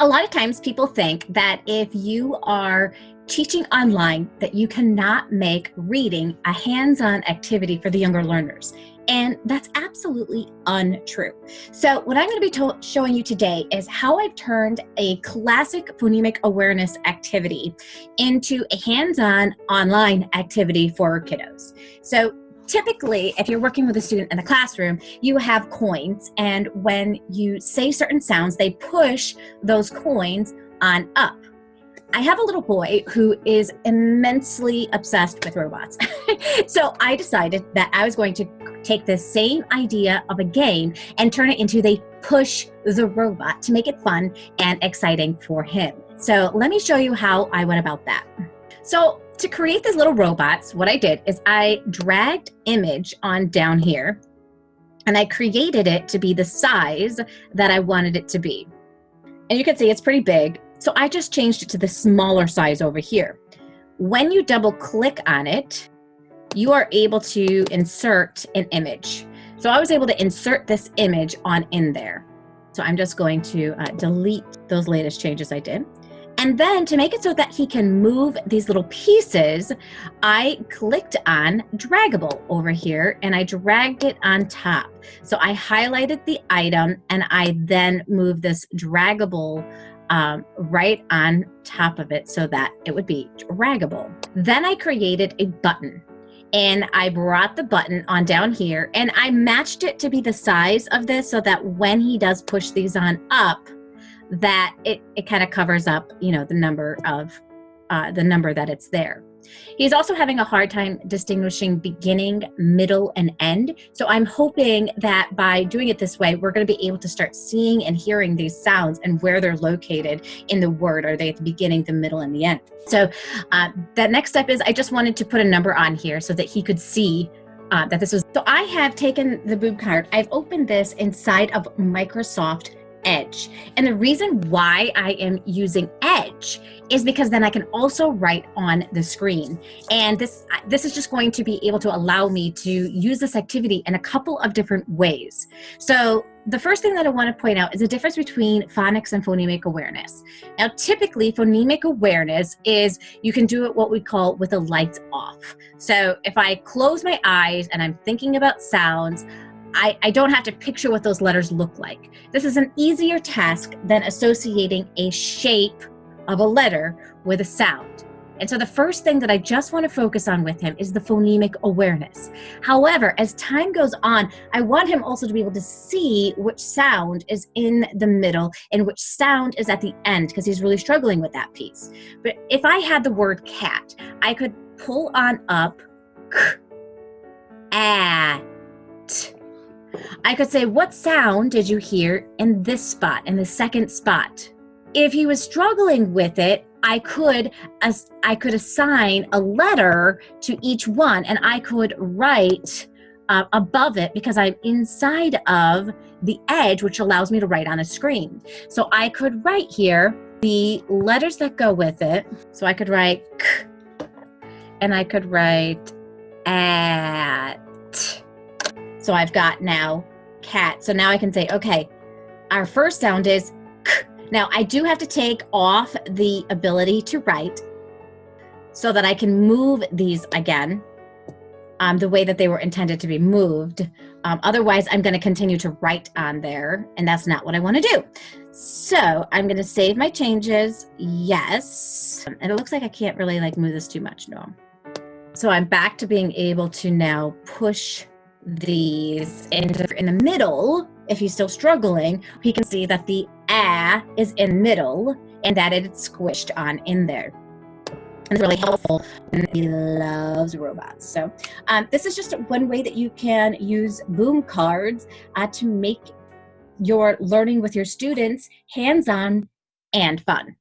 A lot of times people think that if you are teaching online that you cannot make reading a hands-on activity for the younger learners. And that's absolutely untrue. So what I'm going to be showing you today is how I've turned a classic phonemic awareness activity into a hands-on online activity for kiddos. So typically, if you're working with a student in the classroom, you have coins, and when you say certain sounds, they push those coins on up. I have a little boy who is immensely obsessed with robots. So I decided that I was going to take this same idea of a game and turn it into they push the robot to make it fun and exciting for him. So let me show you how I went about that. So to create these little robots, what I did is I dragged image on down here and I created it to be the size that I wanted it to be. And you can see it's pretty big. So I just changed it to the smaller size over here. When you double click on it, you are able to insert an image. So I was able to insert this image on in there. So I'm just going to delete those latest changes I did. And then to make it so that he can move these little pieces, I clicked on draggable over here and I dragged it on top. So I highlighted the item and I then moved this draggable right on top of it so that it would be draggable. Then I created a button and I brought the button on down here and I matched it to be the size of this so that when he does push these on up, that it kind of covers up, you know, the number that it's there. He's also having a hard time distinguishing beginning, middle, and end. So I'm hoping that by doing it this way, we're going to be able to start seeing and hearing these sounds and where they're located in the word. Are they at the beginning, the middle, and the end? So that next step is I just wanted to put a number on here so that he could see that this was. So I have taken the boob card. I've opened this inside of Microsoft Edge. And the reason why I am using Edge is because then I can also write on the screen. And this is just going to be able to allow me to use this activity in a couple of different ways. So the first thing that I want to point out is the difference between phonics and phonemic awareness. Now, typically, phonemic awareness is you can do it what we call with the lights off. So if I close my eyes and I'm thinking about sounds, I don't have to picture what those letters look like. This is an easier task than associating a shape of a letter with a sound. And so the first thing that I just want to focus on with him is the phonemic awareness. However, as time goes on, I want him also to be able to see which sound is in the middle and which sound is at the end, because he's really struggling with that piece. But if I had the word cat, I could pull on up at. I could say, what sound did you hear in this spot, in the second spot? If he was struggling with it, I could assign a letter to each one, and I could write above it because I'm inside of the edge, which allows me to write on a screen. So I could write here the letters that go with it. So I could write k, and I could write at. So I've got now cat. So now I can say, okay, our first sound is k. Now I do have to take off the ability to write so that I can move these again the way that they were intended to be moved. Otherwise, I'm going to continue to write on there, and that's not what I want to do. So I'm going to save my changes. Yes. And it looks like I can't really move this too much. No. So I'm back to being able to now push these in the middle. If he's still struggling, he can see that the "a" is in middle and that it's squished on in there. And it's really helpful when he loves robots. So this is just one way that you can use boom cards to make your learning with your students hands-on and fun.